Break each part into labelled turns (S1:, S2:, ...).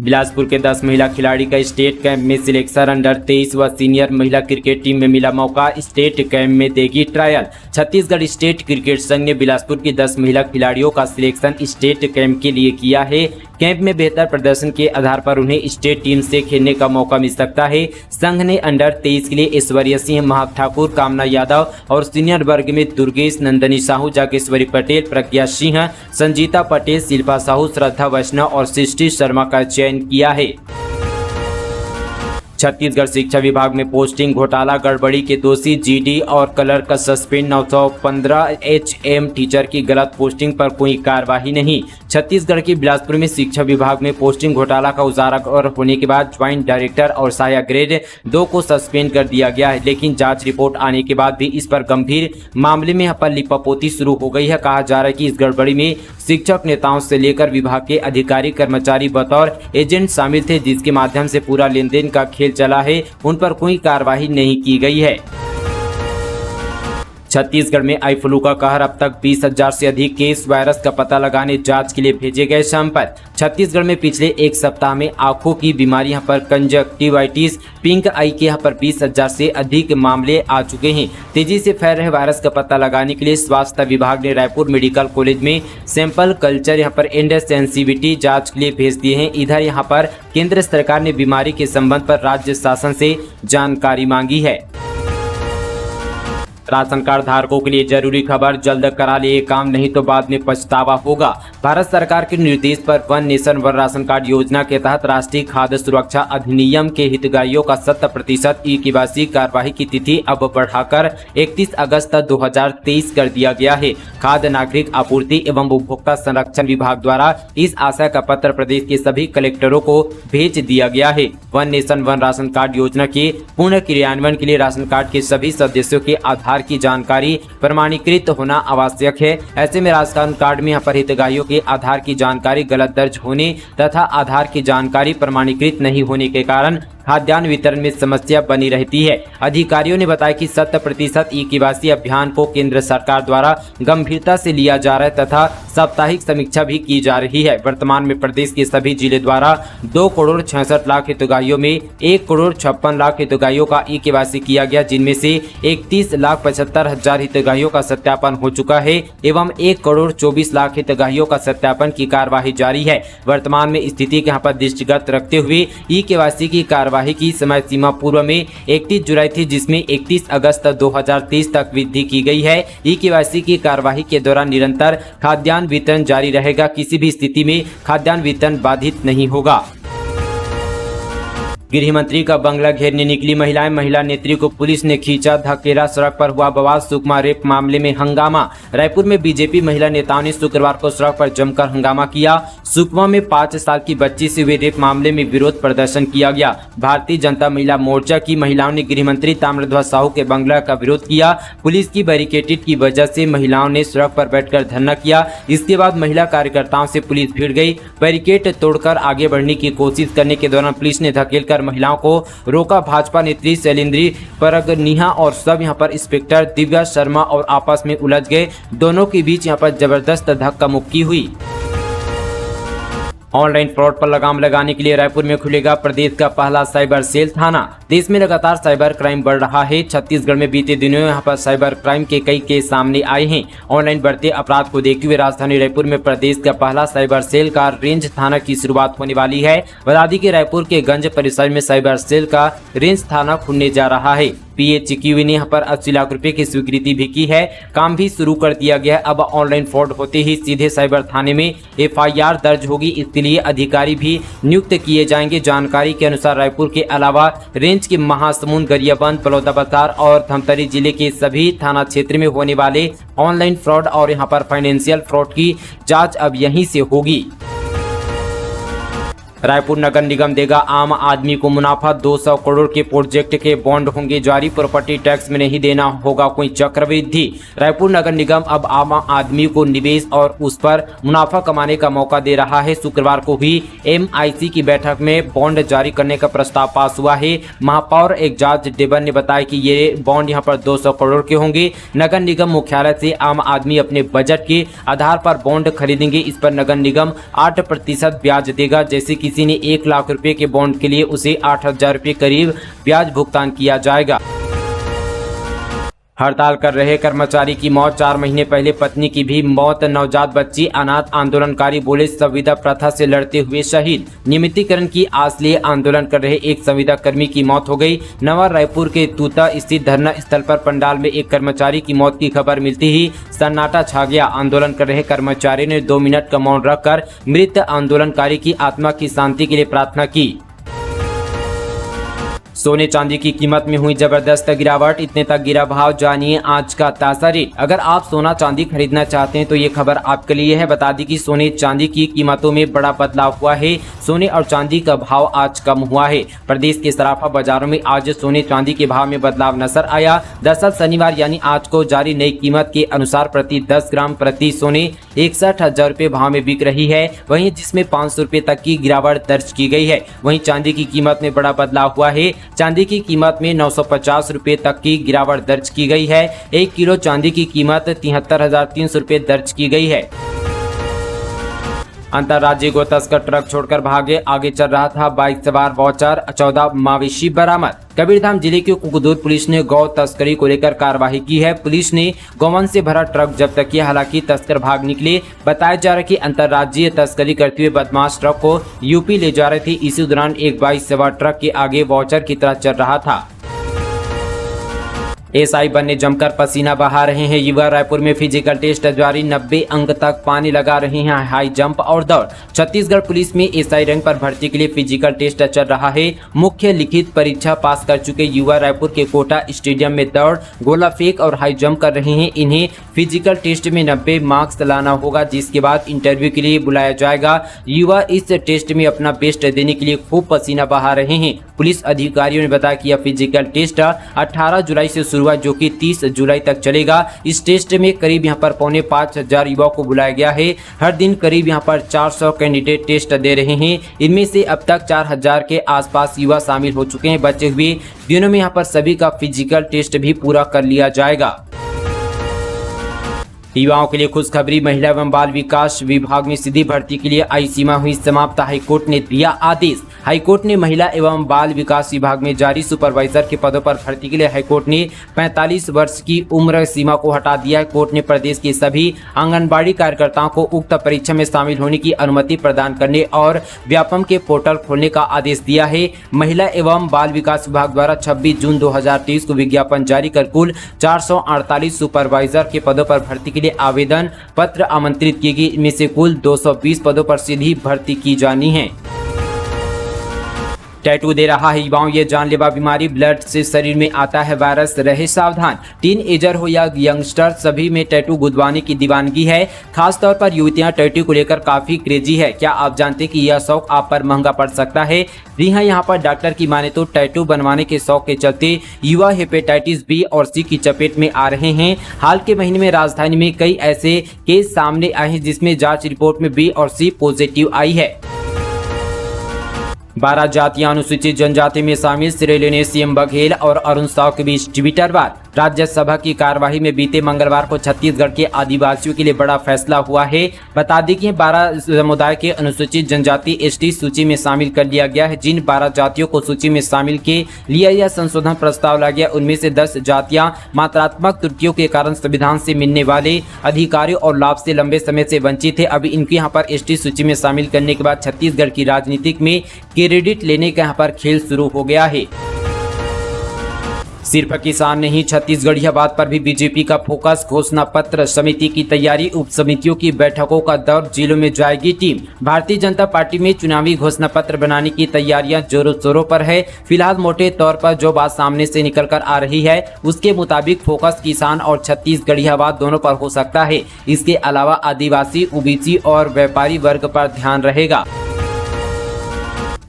S1: बिलासपुर के 10 महिला खिलाड़ी का स्टेट कैंप में सिलेक्शन। अंडर 23 व सीनियर महिला क्रिकेट टीम में मिला मौका, स्टेट कैंप में देगी ट्रायल। छत्तीसगढ़ स्टेट क्रिकेट संघ ने बिलासपुर की 10 महिला खिलाड़ियों का सिलेक्शन स्टेट कैंप के लिए किया है। कैंप में बेहतर प्रदर्शन के आधार पर उन्हें स्टेट टीम से खेलने का मौका मिल सकता है। संघ ने अंडर 23 के लिए ऐश्वर्या सिंह, महक ठाकुर, कामना यादव और सीनियर वर्ग में दुर्गेश, नंदनी साहू, जागेश्वरी पटेल, प्रज्ञा सिंह, संजीता पटेल, शिल्पा साहू, श्रद्धा वैष्णव और सृष्टि शर्मा का चयन किया है। छत्तीसगढ़ शिक्षा विभाग में पोस्टिंग घोटाला गड़बड़ी के दोषी जीडी और क्लर्क का सस्पेंड। 915 एचएम टीचर की गलत पोस्टिंग पर कोई कार्रवाई नहीं। छत्तीसगढ़ के बिलासपुर में शिक्षा विभाग में पोस्टिंग घोटाला का उजागर होने के बाद ज्वाइंट डायरेक्टर और सहायक ग्रेड 2 को सस्पेंड कर दिया गया है, लेकिन जांच रिपोर्ट आने के बाद भी इस पर गंभीर मामले में यहाँ पर लिपापोती शुरू हो गई है। कहा जा रहा है कि इस गड़बड़ी में शिक्षक नेताओं से लेकर विभाग के अधिकारी कर्मचारी बतौर एजेंट शामिल थे, जिसके माध्यम से पूरा लेन देन का खेल चला है। उन पर कोई कार्रवाई नहीं की गई है। छत्तीसगढ़ में आई फ्लू का कहर, अब तक 20,000 से अधिक केस। वायरस का पता लगाने जांच के लिए भेजे गए सैंपल। छत्तीसगढ़ में पिछले एक सप्ताह में आंखों की बीमारी यहाँ पर कंजक्टिवाइटिस, पिंक आई के यहाँ पर 20,000 से अधिक मामले आ चुके हैं। तेजी से फैल रहे वायरस का पता लगाने के लिए स्वास्थ्य विभाग ने रायपुर मेडिकल कॉलेज में सैंपल कल्चर यहाँ पर एंड सेंसिटिविटी जांच के लिए भेज दिए हैं। इधर यहाँ पर केंद्र सरकार ने बीमारी के संबंध पर राज्य शासन से जानकारी मांगी है। राशन कार्ड धारकों के लिए जरूरी खबर, जल्द करा लिए काम, नहीं तो बाद में पछतावा होगा। भारत सरकार के निर्देश पर one nation one ration card योजना के तहत राष्ट्रीय खाद्य सुरक्षा अधिनियम के हितग्राहियों का 70% ई-केवाईसी कार्यवाही की तिथि अब बढ़ाकर 31 अगस्त 2023 कर दिया गया है। खाद्य नागरिक आपूर्ति एवं उपभोक्ता संरक्षण विभाग द्वारा इस आशय का पत्र प्रदेश के सभी कलेक्टरों को भेज दिया गया है। One nation one ration card योजना के पूर्ण क्रियान्वयन के लिए राशन कार्ड के सभी सदस्यों के आधार की जानकारी प्रमाणीकृत होना आवश्यक है। ऐसे में राशन कार्ड में यहाँ पर हितग्राहियों के आधार की जानकारी गलत दर्ज होने तथा आधार की जानकारी प्रमाणीकृत नहीं होने के कारण खाद्यान्न वितरण में समस्या बनी रहती है। अधिकारियों ने बताया कि 70% ई-केवाईसी अभियान को केंद्र सरकार द्वारा गंभीरता से लिया जा रहा है तथा साप्ताहिक समीक्षा भी की जा रही है। वर्तमान में प्रदेश के सभी जिले द्वारा 2 करोड़ 66 लाख हितग्राहियों में 1 करोड़ 56 लाख हितग्राहियों का ई-केवाईसी किया गया, जिनमें से 31 लाख 75 हजार हितग्राहियों का सत्यापन हो चुका है एवं 1 करोड़ 24 लाख हितग्राहियों का सत्यापन की कार्यवाही जारी है। वर्तमान में स्थिति के यहाँ पर दृष्टिगत रखते हुए ई-केवाईसी की कार्यवाही की समय सीमा पूर्व में 31 जुलाई थी, जिसमें 31 अगस्त 2023 तक वृद्धि की गई है। ई-केवाईसी की कार्यवाही के दौरान निरंतर खाद्यान्न वितरण जारी रहेगा। किसी भी स्थिति में खाद्यान्न वितरण बाधित नहीं होगा। गृह मंत्री का बंगला घेरने निकली महिलाएं, महिला नेत्री को पुलिस ने खींचा धकेला, सड़क पर हुआ बवाल। सुकमा रेप मामले में हंगामा। रायपुर में बीजेपी महिला नेताओं ने शुक्रवार को सड़क पर जमकर हंगामा किया। सुकमा में 5 साल की बच्ची से हुए रेप मामले में विरोध प्रदर्शन किया गया। भारतीय जनता महिला मोर्चा की महिलाओं ने गृह मंत्री ताम्रध्वज साहू के बंगला का विरोध किया। पुलिस की बैरिकेडिंग की वजह से महिलाओं ने सड़क पर बैठकर धरना किया। इसके बाद महिला कार्यकर्ताओं से पुलिस भिड़ गई। बैरिकेड तोड़कर आगे बढ़ने की कोशिश करने के दौरान पुलिस ने धकेलकर महिलाओं को रोका। भाजपा नेत्री शैलेंद्री परगनिहा और सब यहां पर इंस्पेक्टर दिव्या शर्मा और आपस में उलझ गए। दोनों के बीच यहां पर जबरदस्त धक्का मुक्की हुई। ऑनलाइन फ्रॉड पर लगाम लगाने के लिए रायपुर में खुलेगा प्रदेश का पहला साइबर सेल थाना। देश में लगातार साइबर क्राइम बढ़ रहा है। छत्तीसगढ़ में बीते दिनों यहां पर साइबर क्राइम के कई केस सामने आए हैं। ऑनलाइन बढ़ते अपराध को देखते हुए राजधानी रायपुर में प्रदेश का पहला साइबर सेल का रेंज थाना की शुरुआत होने वाली है। बता दें कि रायपुर के गंज परिसर में साइबर सेल का रेंज थाना खुलने जा रहा है। PHQ ने यहाँ पर 80 लाख रुपए की स्वीकृति भी की है। काम भी शुरू कर दिया गया। अब ऑनलाइन फ्रॉड होते ही सीधे साइबर थाने में FIR दर्ज होगी। इसके लिए अधिकारी भी नियुक्त किए जाएंगे। जानकारी के अनुसार रायपुर के अलावा रेंज के महासमुंद, गरियाबंद, बलौदाबाजार और धमतरी जिले के सभी थाना क्षेत्र में होने वाले ऑनलाइन फ्रॉड और यहाँ पर फाइनेंशियल फ्रॉड की जाँच अब यहीं से होगी। रायपुर नगर निगम देगा आम आदमी को मुनाफा। 200 करोड़ के प्रोजेक्ट के बॉन्ड होंगे जारी। प्रॉपर्टी टैक्स में नहीं देना होगा कोई चक्रवृद्धि। रायपुर नगर निगम अब आम आदमी को निवेश और उस पर मुनाफा कमाने का मौका दे रहा है। शुक्रवार को हुई MIC की बैठक में बॉन्ड जारी करने का प्रस्ताव पास हुआ है। महापौर एजाज डेबन ने बताया कि ये बॉन्ड यहां पर 200 करोड़ के होंगे। नगर निगम मुख्यालय से आम आदमी अपने बजट के आधार पर बॉन्ड खरीदेंगे। इस पर नगर निगम 8% ब्याज देगा। जैसे कि किसी ने 1 लाख रुपए के बॉन्ड के लिए उसे 8,000 रुपए करीब ब्याज भुगतान किया जाएगा। हड़ताल कर रहे कर्मचारी की मौत, 4 महीने पहले पत्नी की भी मौत, नवजात बच्ची अनाथ, आंदोलनकारी बोले संविदा प्रथा से लड़ते हुए शहीद। नियमितीकरण की आस लिए आंदोलन कर रहे एक संविदा कर्मी की मौत हो गई। नवा रायपुर के तूता स्थित धरना स्थल पर पंडाल में एक कर्मचारी की मौत की खबर मिलती ही सन्नाटा छा गया। आंदोलन कर रहे कर्मचारी ने 2 मिनट का मौन रखकर मृत आंदोलनकारी की आत्मा की शांति के लिए प्रार्थना की। सोने चांदी की कीमत में हुई जबरदस्त गिरावट, इतने तक गिरा भाव, जानिए आज का ताजा रेट। अगर आप सोना चांदी खरीदना चाहते हैं तो ये खबर आपके लिए है। बता दें कि सोने चांदी की कीमतों में बड़ा बदलाव हुआ है। सोने और चांदी का भाव आज कम हुआ है। प्रदेश के सराफा बाजारों में आज सोने चांदी के भाव में बदलाव नजर आया। दरअसल शनिवार यानी आज को जारी नई कीमत के अनुसार प्रति 10 ग्राम प्रति सोने 61,000 रुपए भाव में बिक रही है, वहीं जिसमें 500 रुपए तक की गिरावट दर्ज की गई है। वहीं चांदी की कीमत में बड़ा बदलाव हुआ है। चांदी की कीमत में 950 रुपए तक की गिरावट दर्ज की गई है। 1 किलो चांदी की कीमत 73,300 रुपए दर्ज की गई है। अंतर्राज्यीय गो तस्कर ट्रक छोड़कर भागे, आगे चल रहा था बाइक सवार वाचर, 14 मवेशी बरामद। कबीरधाम जिले की कुकदूर पुलिस ने गौ तस्करी को लेकर कार्रवाई की है। पुलिस ने गौवंश से भरा ट्रक जब्त किया, हालांकि तस्कर भाग निकले। बताया जा रहा है कि अंतर्राज्यीय तस्करी करते हुए बदमाश ट्रक को यूपी ले जा रहे थे। इसी दौरान एक बाइक सवार ट्रक के आगे वाचर की तरह चल रहा था। एसआई बनने जमकर पसीना बहा रहे हैं युवा, रायपुर में फिजिकल टेस्ट जारी, 90 अंक तक पानी लगा रहे हैं हाई जंप और दौड़। छत्तीसगढ़ पुलिस में एसआई रैंक पर भर्ती के लिए फिजिकल टेस्ट चल रहा है। मुख्य लिखित परीक्षा पास कर चुके युवा रायपुर के कोटा स्टेडियम में दौड़, गोला फेंक और हाई जंप कर रहे हैं। इन्हें फिजिकल टेस्ट में 90 मार्क्स लाना होगा, जिसके बाद इंटरव्यू के लिए बुलाया जाएगा। युवा इस टेस्ट में अपना बेस्ट देने के लिए खूब पसीना बहा रहे हैं। पुलिस अधिकारियों ने बताया कि यह फिजिकल टेस्ट 18 जुलाई से शुरू हुआ, जो कि 30 जुलाई तक चलेगा। इस टेस्ट में करीब यहां पर 5,500 युवाओं को बुलाया गया है। हर दिन करीब यहां पर 400 कैंडिडेट टेस्ट दे रहे हैं। इनमें से अब तक 4,000 के आसपास युवा शामिल हो चुके हैं। बचे हुए दिनों में यहां पर सभी का फिजिकल टेस्ट भी पूरा कर लिया जाएगा। युवाओं के लिए खुशखबरी, महिला एवं बाल विकास विभाग में सीधी भर्ती के लिए आयु सीमा हुई समाप्त, हाईकोर्ट ने दिया आदेश। हाईकोर्ट ने महिला एवं बाल विकास विभाग में जारी सुपरवाइजर के पदों पर भर्ती के लिए हाईकोर्ट ने 45 वर्ष की उम्र सीमा को हटा दिया है। कोर्ट ने प्रदेश के सभी आंगनबाड़ी कार्यकर्ताओं को उक्त परीक्षा में शामिल होने की अनुमति प्रदान करने और व्यापम के पोर्टल खोलने का आदेश दिया है। महिला एवं बाल विकास विभाग द्वारा 26 जून 2023 को विज्ञापन जारी कर कुल 448 सुपरवाइजर के पदों पर भर्ती के लिए आवेदन पत्र आमंत्रित किए गए। इनमें से कुल 220 पदों पर सीधी भर्ती की जानी है। टैटू दे रहा है युवाओं ये जानलेवा बीमारी, ब्लड से शरीर में आता है वायरस, रहे सावधान। टीन एजर हो या यंगस्टर, सभी में टैटू गुदवाने की दीवानगी है। खासतौर पर युवतियां टैटू को लेकर काफी क्रेजी है। क्या आप जानते हैं कि यह शौक आप पर महंगा पड़ सकता है? जी हाँ, यहाँ पर डॉक्टर की माने तो टैटू बनवाने के शौक के चलते युवा हेपेटाइटिस बी और सी की चपेट में आ रहे हैं। हाल के महीने में राजधानी में कई ऐसे केस सामने आए हैं जिसमें जांच रिपोर्ट में बी और सी पॉजिटिव आई है। 12 जातियां अनुसूचित जनजाति में शामिल, श्रेय लेने सीएम बघेल और अरुण साव के बीच ट्विटर वार। राज्यसभा की कार्यवाही में बीते मंगलवार को छत्तीसगढ़ के आदिवासियों के लिए बड़ा फैसला हुआ है। बता दें कि 12 समुदाय के अनुसूचित जनजाति एसटी सूची में शामिल कर लिया गया है। जिन 12 जातियों को सूची में शामिल के लिया यह संशोधन प्रस्ताव लाया गया, उनमें से 10 जातियां मात्रात्मक त्रुटियों के कारण संविधान से मिलने वाले अधिकारियों और लाभ से लंबे समय से वंचित थे। अभी इनके यहाँ पर एसटी सूची में शामिल करने के बाद छत्तीसगढ़ की राजनीतिक में क्रेडिट लेने का यहाँ पर खेल शुरू हो गया है। सिर्फ किसान नहीं, छत्तीसगढ़िया बात पर भी बीजेपी का फोकस। घोषणा पत्र समिति की तैयारी, उप समितियों की बैठकों का दौर, जिलों में जाएगी टीम। भारतीय जनता पार्टी में चुनावी घोषणा पत्र बनाने की तैयारियां जोरों शोरों पर है। फिलहाल मोटे तौर पर जो बात सामने से निकल कर आ रही है उसके मुताबिक फोकस किसान और छत्तीसगढ़िया बात दोनों पर हो सकता है। इसके अलावा आदिवासी, ओबीसी और व्यापारी वर्ग पर ध्यान रहेगा।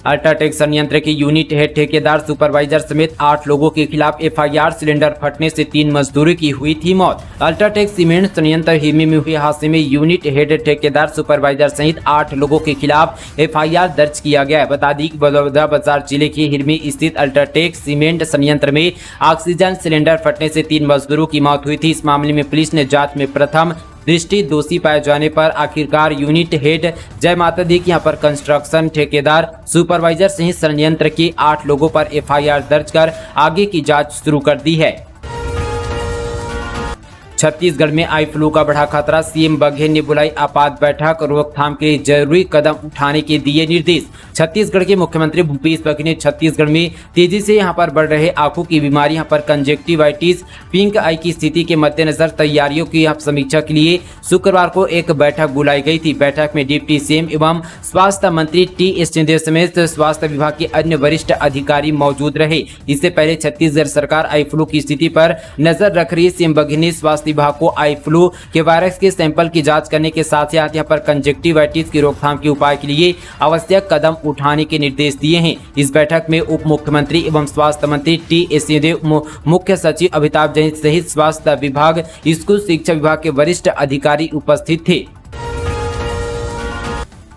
S1: अल्ट्राटेक संयंत्र के यूनिट हेड, ठेकेदार, सुपरवाइजर समेत 8 लोगों के खिलाफ एफआईआर। सिलेंडर फटने से 3 मजदूरों की हुई थी मौत। अल्ट्राटेक सीमेंट संयंत्र हिरमी में हुए हादसे में यूनिट हेड, ठेकेदार, सुपरवाइजर सहित 8 लोगों के खिलाफ एफआईआर दर्ज किया गया है। बता दी कि बलौदाबाजार जिले के हिरमी स्थित अल्ट्राटेक सीमेंट संयंत्र में ऑक्सीजन सिलेंडर फटने से 3 मजदूरों की मौत हुई थी। इस मामले में पुलिस ने जाँच में प्रथम दृष्टि दोषी पाए जाने पर आखिरकार यूनिट हेड जय माता दी के यहाँ पर कंस्ट्रक्शन ठेकेदार सुपरवाइजर सहित षड्यंत्र के 8 लोगों पर एफआईआर दर्ज कर आगे की जांच शुरू कर दी है। छत्तीसगढ़ में आई फ्लू का बढ़ा खतरा, सीएम बघेल ने बुलाई आपात बैठक, रोकथाम के लिए जरूरी कदम उठाने के दिए निर्देश। छत्तीसगढ़ के मुख्यमंत्री भूपेश बघेल ने छत्तीसगढ़ में तेजी से यहां पर बढ़ रहे आंखों की बीमारी यहां पर कंजक्टिवाइटिस, पिंक आई की स्थिति के मद्देनजर तैयारियों की समीक्षा के लिए शुक्रवार को एक बैठक बुलाई गई थी। बैठक में डिप्टी सीएम एवं स्वास्थ्य मंत्री टी.एस. सिंहदेव समेत स्वास्थ्य विभाग के अन्य वरिष्ठ अधिकारी मौजूद रहे। इससे पहले छत्तीसगढ़ सरकार आई फ्लू की स्थिति पर नजर रख रही सीएम बघेल ने स्वास्थ्य विभाग को आई फ्लू के वायरस के सैंपल की जांच करने के साथ साथ यहाँ पर कंजक्टिवाइटिस की रोकथाम के उपाय के लिए आवश्यक कदम उठाने के निर्देश दिए हैं। इस बैठक में उप मुख्यमंत्री एवं स्वास्थ्य मंत्री टी.एस. सिंहदेव, मुख्य सचिव अमिताभ जैन सहित स्वास्थ्य विभाग, स्कूल शिक्षा विभाग के वरिष्ठ अधिकारी उपस्थित थे।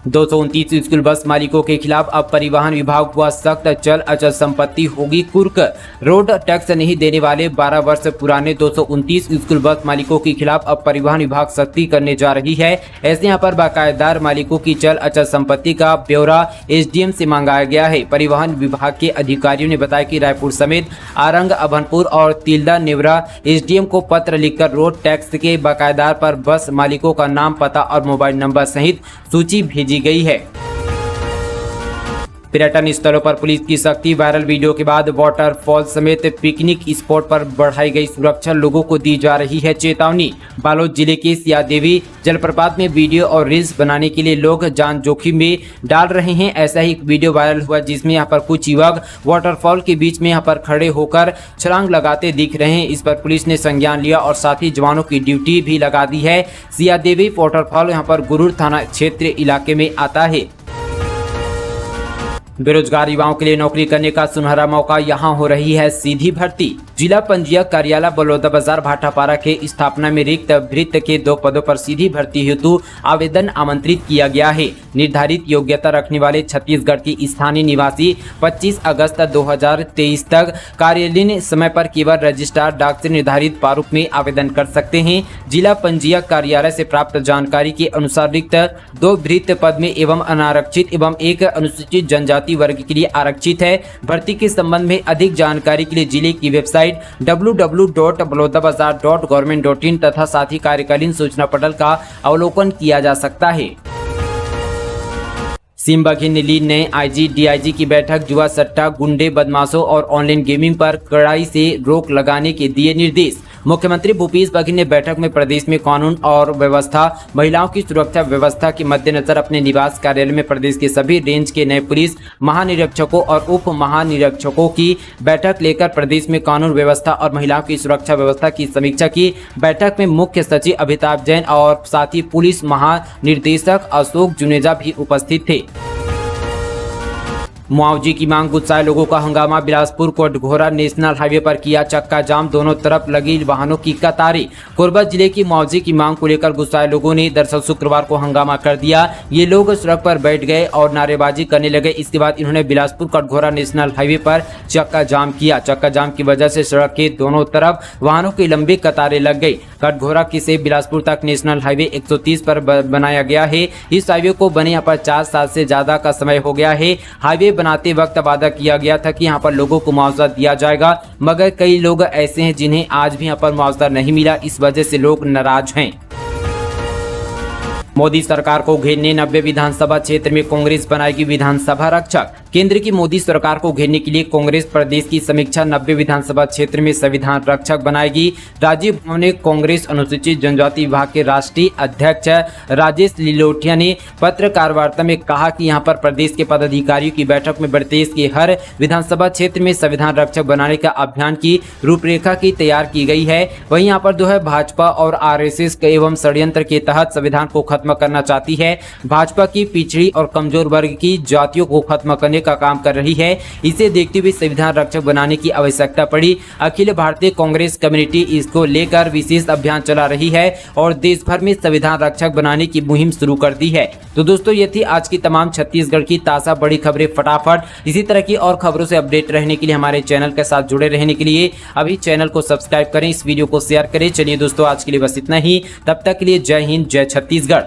S1: 229 स्कूल बस मालिकों के खिलाफ अब परिवहन विभाग हुआ सख्त, चल अचल संपत्ति होगी कुर्क। रोड टैक्स नहीं देने वाले 12 वर्ष पुराने 229 स्कूल बस मालिकों के खिलाफ अब परिवहन विभाग सख्ती करने जा रही है। ऐसे यहाँ पर बाकायदार मालिकों की चल अचल संपत्ति का ब्यौरा एसडीएम से मांगाया गया है। परिवहन विभाग के अधिकारियों ने बताया कि रायपुर समेत आरंग, अभनपुर और तिल्दा, नेवरा एसडीएम को पत्र लिखकर रोड टैक्स के बाकायदार पर बस मालिकों का नाम, पता और मोबाइल नंबर सहित सूची भेजी गई है। पर्यटन स्थलों पर पुलिस की सख्ती, वायरल वीडियो के बाद वाटरफॉल समेत पिकनिक स्पॉट पर बढ़ाई गई सुरक्षा, लोगों को दी जा रही है चेतावनी। बालोद जिले के सियादेवी जलप्रपात में वीडियो और रील्स बनाने के लिए लोग जान जोखिम में डाल रहे हैं। ऐसा ही एक वीडियो वायरल हुआ जिसमें यहाँ पर कुछ युवक वाटरफॉल के बीच में यहाँ पर खड़े होकर छलांग लगाते दिख रहे हैं। इस पर पुलिस ने संज्ञान लिया और साथ ही जवानों की ड्यूटी भी लगा दी है। सियादेवी वाटरफॉल यहाँ पर गुरूर थाना क्षेत्र इलाके में आता है। बेरोजगार युवाओं के लिए नौकरी करने का सुनहरा मौका, यहां हो रही है सीधी भर्ती। जिला पंजीयक कार्यालय बलौदाबाजार भाटापारा के स्थापना में रिक्त भृत्य के 2 पदों पर सीधी भर्ती हेतु आवेदन आमंत्रित किया गया है। निर्धारित योग्यता रखने वाले छत्तीसगढ़ की स्थानीय निवासी 25 अगस्त 2023 तक कार्यालयीन समय पर केवल रजिस्ट्रार डाक से निर्धारित प्रारूप में आवेदन कर सकते हैं। जिला पंजीयक कार्यालय से प्राप्त जानकारी के अनुसार रिक्त 2 भृत्य पद में एवं अनारक्षित एवं एक अनुसूचित जनजाति वर्ग के लिए आरक्षित है। भर्ती के संबंध में अधिक जानकारी के लिए जिले की वेबसाइट www.balodabazar.government.in तथा साथ ही कार्यकालीन सूचना पटल का अवलोकन किया जा सकता है। सीएम बघेल ने ली नए आईजी डीआईजी की बैठक, जुआ, सट्टा, गुंडे, बदमाशों और ऑनलाइन गेमिंग पर कड़ाई से रोक लगाने के दिए निर्देश। मुख्यमंत्री भूपेश बघेल ने बैठक में प्रदेश में कानून और व्यवस्था, महिलाओं की सुरक्षा व्यवस्था के मद्देनजर अपने निवास कार्यालय में प्रदेश के सभी रेंज के नए पुलिस महानिरीक्षकों और उप महानिरीक्षकों की बैठक लेकर प्रदेश में कानून व्यवस्था और महिलाओं की सुरक्षा व्यवस्था की समीक्षा की। बैठक में मुख्य सचिव अमिताभ जैन और साथ ही पुलिस महानिर्देशक अशोक जुनेजा भी उपस्थित थे। मुआवजे की मांग, गुस्साए लोगों का हंगामा, बिलासपुर कोटघोरा नेशनल हाईवे पर किया चक्का जाम, दोनों तरफ लगी वाहनों की कतारें। कोरबा जिले की मुआवजे की मांग को लेकर गुस्साए लोगों ने दरअसल शुक्रवार को हंगामा कर दिया। ये लोग सड़क पर बैठ गए और नारेबाजी करने लगे। इसके बाद इन्होंने बिलासपुर कोटघोरा नेशनल हाईवे पर चक्का जाम किया। चक्का जाम की वजह से सड़क के दोनों तरफ वाहनों की लंबी कतारें लग गई। कोटघोरा से बिलासपुर तक नेशनल हाईवे 130 पर बनाया गया है। इस हाईवे को बने यहाँ पर 4 साल से ज्यादा का समय हो गया है। हाईवे बनाते वक्त वादा किया गया था कि यहाँ पर लोगों को मुआवजा दिया जाएगा, मगर कई लोग ऐसे हैं जिन्हें आज भी यहाँ पर मुआवजा नहीं मिला। इस वजह से लोग नाराज हैं। मोदी सरकार को घेरने 90 विधानसभा क्षेत्र में कांग्रेस बनाएगी विधानसभा रक्षक। केंद्र की मोदी सरकार को घेरने के लिए कांग्रेस प्रदेश की समीक्षा 90 विधानसभा क्षेत्र में संविधान रक्षक बनाएगी। राजीव भवन ने कांग्रेस अनुसूचित जनजाति विभाग के राष्ट्रीय अध्यक्ष राजेश लिलोटिया ने पत्रकार वार्ता में कहा कि यहां पर प्रदेश के पदाधिकारियों की बैठक में प्रदेश के हर विधानसभा क्षेत्र में संविधान रक्षक बनाने का अभियान की रूपरेखा की तैयार की गई है। वहीं यहाँ पर जो है भाजपा और आरएसएस एवं षड्यंत्र के तहत संविधान को खत्म खत्म करना चाहती है। भाजपा की पिछड़ी और कमजोर वर्ग की जातियों को खत्म करने का काम कर रही है। इसे देखते हुए संविधान रक्षक बनाने की आवश्यकता पड़ी। अखिल भारतीय कांग्रेस कम्युनिटी इसको लेकर विशेष अभियान चला रही है और देश भर में संविधान रक्षक बनाने की मुहिम शुरू कर दी है। तो दोस्तों, ये थी आज की तमाम छत्तीसगढ़ की ताजा बड़ी खबरें फटाफट। इसी तरह की और खबरों से अपडेट रहने के लिए हमारे चैनल के साथ जुड़े रहने के लिए अभी चैनल को सब्सक्राइब करें, इस वीडियो को शेयर करें। चलिए दोस्तों, आज के लिए बस इतना ही। तब तक के लिए जय हिंद, जय छत्तीसगढ़।